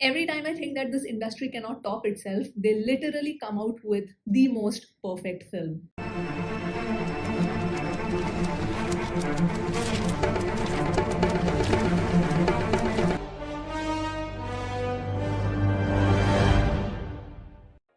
Every time I think that this industry cannot top itself, they literally come out with the most perfect film.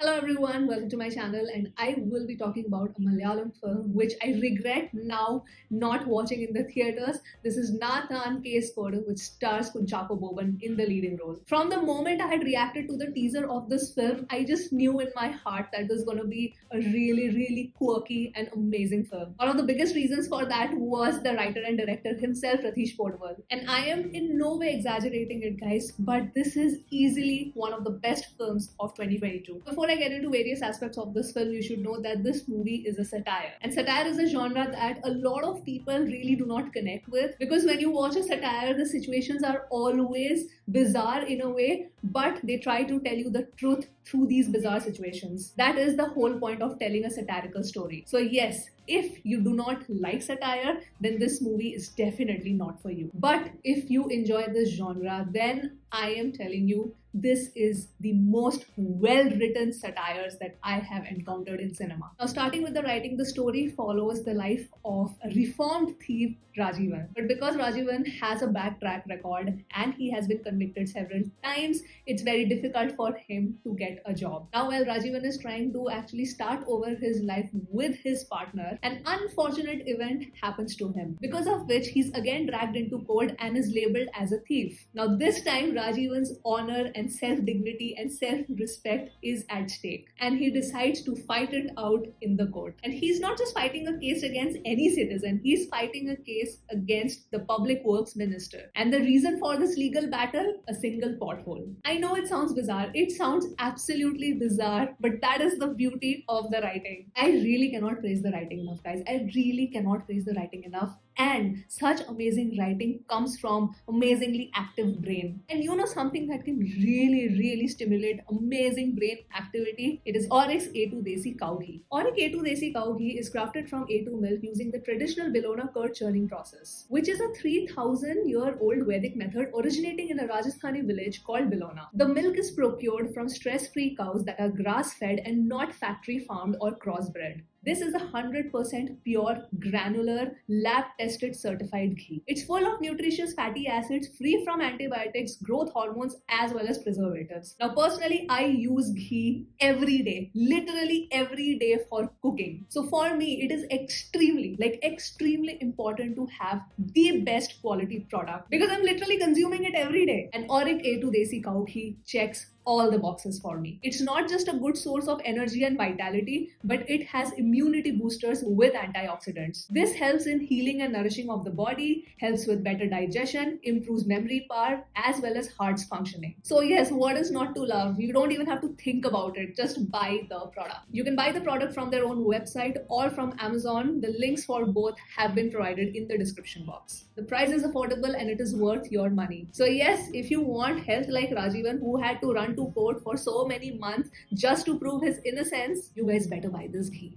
Hello everyone, welcome to my channel, and I will be talking about a Malayalam film which I regret now not watching in the theaters. This is Thaan case Kodu, which stars Kunchacko in the leading role. From the moment I had reacted to the teaser of this film, I just knew in my heart that this is going to be a really quirky and amazing film. One of the biggest reasons for that was the writer and director himself, Ratheesh Poduval. And I am in no way exaggerating it, guys, but this is easily one of the best films of 2022. Before I get into various aspects of this film, you should know that this movie is a satire. And satire is a genre that a lot of people really do not connect with, because when you watch a satire, the situations are always bizarre in a way, but they try to tell you the truth through these bizarre situations. That is the whole point of telling a satirical story. So yes, if you do not like satire, then this movie is definitely not for you. But if you enjoy this genre, then I am telling you, this is the most well-written satires that I have encountered in cinema. Now, starting with the writing, the story follows the life of a reformed thief, Rajivan. But because Rajivan has a bad track record and he has been convicted several times, it's very difficult for him to get a job. Now, while Rajivan is trying to actually start over his life with his partner, an unfortunate event happens to him, because of which he's again dragged into court and is labeled as a thief. Now, this time Rajivan's honor and self-dignity and self-respect is at stake, and he decides to fight it out in the court. And he's not just fighting a case against any citizen, he's fighting a case against the public works minister. And the reason for this legal battle? A single pothole. I know it sounds bizarre, it sounds absolutely bizarre, but that is the beauty of the writing. I really cannot praise the writing enough, guys. I really cannot praise the writing enough. And such amazing writing comes from amazingly active brain. And you know something that can really stimulate amazing brain activity? It is Auric's A2 Desi cow ghee. Auric A2 Desi cow ghee is crafted from A2 milk using the traditional Bilona Curd Churning process, which is a 3,000-year-old Vedic method originating in a Rajasthani village called Bilona. The milk is procured from stress-free cows that are grass-fed and not factory farmed or crossbred. This is 100% pure, granular, lab-tested certified ghee. It's full of nutritious fatty acids, free from antibiotics, growth hormones, as well as preservatives. Now, personally, I use ghee every day, literally every day for cooking. So for me, it is extremely important to have the best quality product, because I'm literally consuming it every day. And Auric A2 Desi cow ghee checks all the boxes for me. It's not just a good source of energy and vitality, but it has immunity boosters with antioxidants. This helps in healing and nourishing of the body, helps with better digestion, improves memory power, as well as heart's functioning. So yes, what is not to love? You don't even have to think about it, just buy the product. You can buy the product from their own website or from Amazon. The links for both have been provided in the description box. The price is affordable and it is worth your money. So yes, if you want health like Rajivan, who had to run to court for so many months just to prove his innocence, you guys better buy this ghee.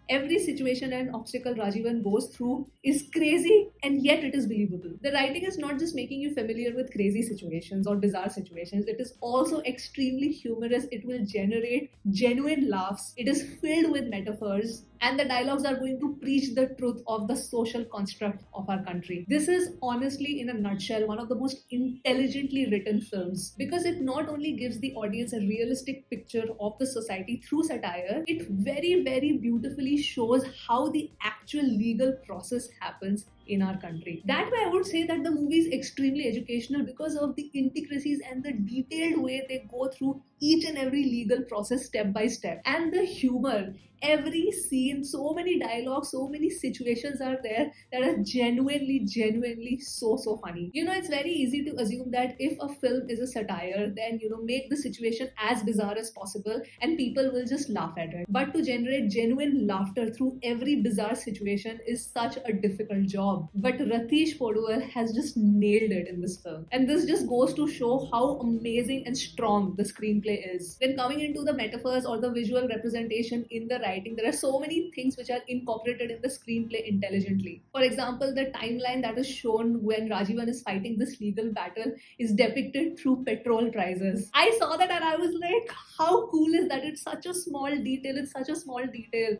Every situation and obstacle Rajivan goes through is crazy, and yet it is believable. The writing is not just making you familiar with crazy situations or bizarre situations, it is also extremely humorous. It will generate genuine laughs. It is filled with metaphors, and the dialogues are going to preach the truth of the social construct of our country. This is honestly, in a nutshell, one of the most intelligently written films, because it not only gives the audience a realistic picture of the society through satire, it very beautifully shows how the actual legal process happens in our country. That way, I would say that the movie is extremely educational because of the intricacies and the detailed way they go through each and every legal process step by step. And the humor, every scene, so many dialogues, so many situations are there that are genuinely so funny. You know, it's very easy to assume that if a film is a satire, then, you know, make the situation as bizarre as possible and people will just laugh at it. But to generate genuine laughter through every bizarre situation is such a difficult job. job. But Ratheesh Poduval has just nailed it in this film. And this just goes to show how amazing and strong the screenplay is. Then coming into the metaphors or the visual representation in the writing, there are so many things which are incorporated in the screenplay intelligently. For example, the timeline that is shown when Rajivan is fighting this legal battle is depicted through petrol prices. I saw that and I was like, how cool is that? It's such a small detail,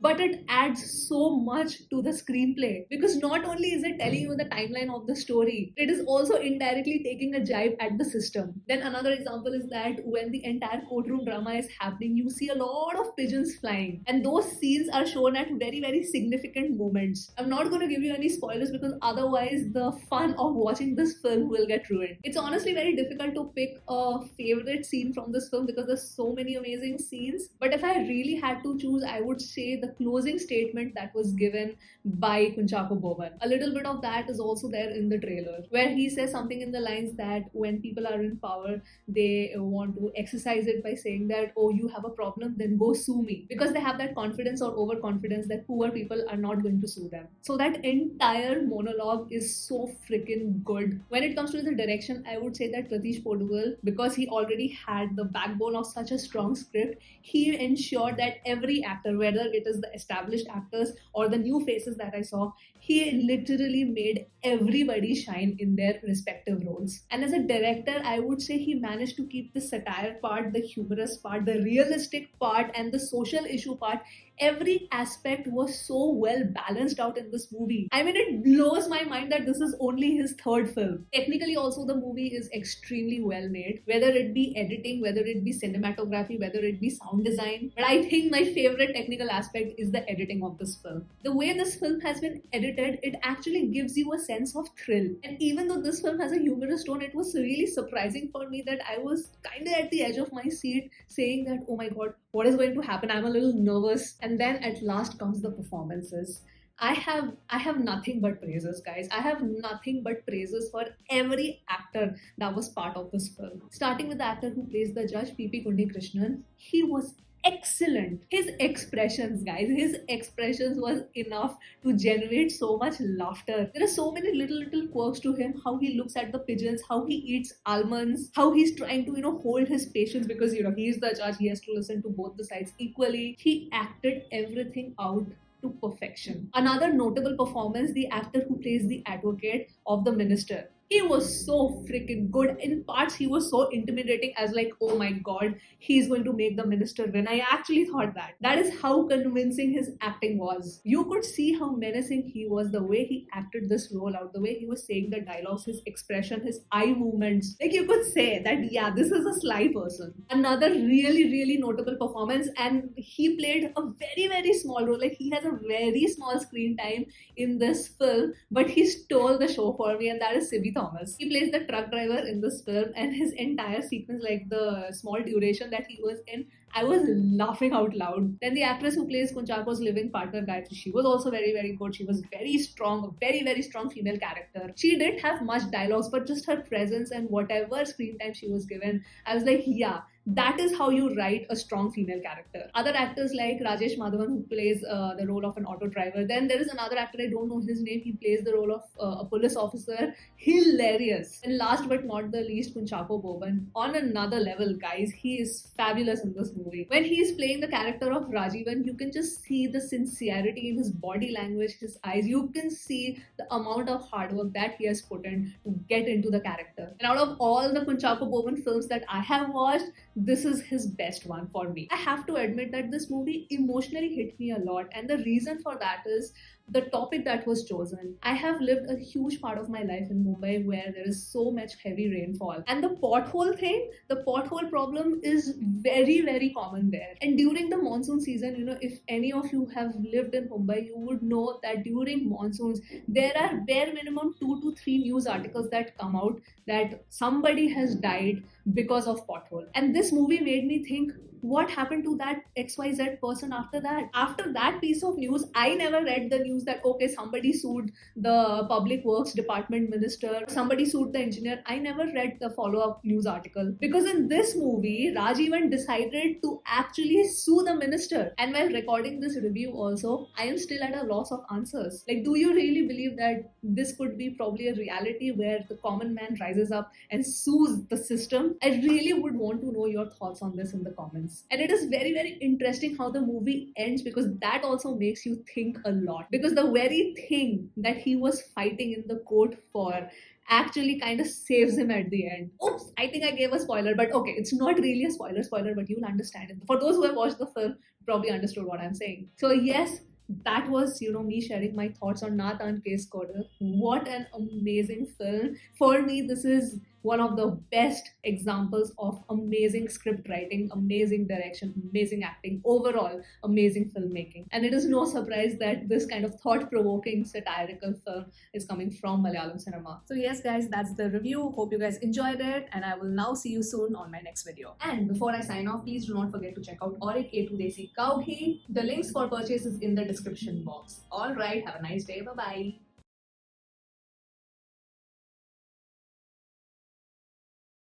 but it adds so much to the screenplay, because not only is it telling you the timeline of the story, it is also indirectly taking a jibe at the system. Then another example is that when the entire courtroom drama is happening, you see a lot of pigeons flying, and those scenes are shown at very, very significant moments. I'm not going to give you any spoilers because otherwise the fun of watching this film will get ruined. It's honestly very difficult to pick a favorite scene from this film because there's so many amazing scenes. But if I really had to choose, I would say the closing statement that was given by Kunchacko Boban. A little bit of that is also there in the trailer, where he says something in the lines that when people are in power, they want to exercise it by saying that, oh, you have a problem, then go sue me. Because they have that confidence or overconfidence that poor people are not going to sue them. So that entire monologue is so freaking good. When it comes to the direction, I would say that Ratheesh Poduval, because he already had the backbone of such a strong script, he ensured that every actor, whether it is the established actors or the new faces that I saw, he literally made everybody shine in their respective roles. And as a director, I would say he managed to keep the satire part, the humorous part, the realistic part, and the social issue part. Every aspect was so well balanced out in this movie. I mean, it blows my mind that this is only his third film. Technically also, the movie is extremely well made, whether it be editing, whether it be cinematography, whether it be sound design. But I think my favorite technical aspect is the editing of this film. The way this film has been edited, it actually gives you a sense of thrill. And even though this film has a humorous tone, it was really surprising for me that I was kind of at the edge of my seat saying that, oh my god, what is going to happen? I'm a little nervous. And then at last comes the performances. I have nothing but praises, guys. I have nothing but praises for every actor that was part of this film. Starting with the actor who plays the judge, P.P. Kundi Krishnan, he was excellent. His expressions, guys, his expressions was enough to generate so much laughter. There are so many little quirks to him, how he looks at the pigeons, how he eats almonds, how he's trying to hold his patience, because he's the judge, he has to listen to both the sides equally. He acted everything out to perfection. Another notable performance, the actor who plays the advocate of the minister. He was so freaking good. In parts, he was so intimidating as like, oh my god, he's going to make the minister win. I actually thought that. That is how convincing his acting was. You could see how menacing he was, the way he acted this role out, the way he was saying the dialogues, his expression, his eye movements. Like, you could say that, yeah, this is a sly person. Another really notable performance, and he played a very small role. Like, he has a very small screen time in this film, but he stole the show for me, and that is Sibi Thomas. He plays the truck driver in this film, and his entire sequence, like the small duration that he was in, I was laughing out loud. Then the actress who plays Kunchacko's living partner, Gayatri, she was also very good. She was very strong, a very strong female character. She didn't have much dialogues, but just her presence and whatever screen time she was given, I was like, yeah, that is how you write a strong female character. Other actors like Rajesh Madhavan, who plays the role of an auto driver. Then there is another actor, I don't know his name, he plays the role of a police officer. Hilarious. And last but not the least, Kunchacko Boban. On another level, guys, he is fabulous in this movie. When he is playing the character of Rajivan, you can just see the sincerity in his body language, his eyes. You can see the amount of hard work that he has put in to get into the character. And out of all the Kunchacko Boban films that I have watched, this is his best one for me. I have to admit that this movie emotionally hit me a lot, and the reason for that is the topic that was chosen. I have lived a huge part of my life in Mumbai where there is so much heavy rainfall, and the pothole thing, the pothole problem is very common there. And during the monsoon season, if any of you have lived in Mumbai, you would know that during monsoons there are bare minimum 2 to 3 news articles that come out that somebody has died because of pothole. And this movie made me think, what happened to that XYZ person after that? After that piece of news, I never read the news news that okay, somebody sued the public works department minister, somebody sued the engineer. I never read the follow-up news article, because in this movie Raj even decided to actually sue the minister. And while recording this review also, I am still at a loss of answers. Like, do you really believe that this could be probably a reality where the common man rises up and sues the system? I really would want to know your thoughts on this in the comments. And it is very, very interesting how the movie ends, because that also makes you think a lot, because the very thing that he was fighting in the court for actually kind of saves him at the end. Oops, I think I gave a spoiler, but okay, it's not really a spoiler, but you'll understand it. For those who have watched the film, probably understood what I'm saying. So yes, that was, me sharing my thoughts on Thaan Case Kodu. What an amazing film. For me, this is one of the best examples of amazing script writing, amazing direction, amazing acting, overall amazing filmmaking. And it is no surprise that this kind of thought-provoking satirical film is coming from Malayalam cinema. So yes guys, that's the review. Hope you guys enjoyed it, and I will now see you soon on my next video. And before I sign off, please do not forget to check out Auric Desi cow ghee. The links for purchase is in the description box. Alright, have a nice day. Bye-bye.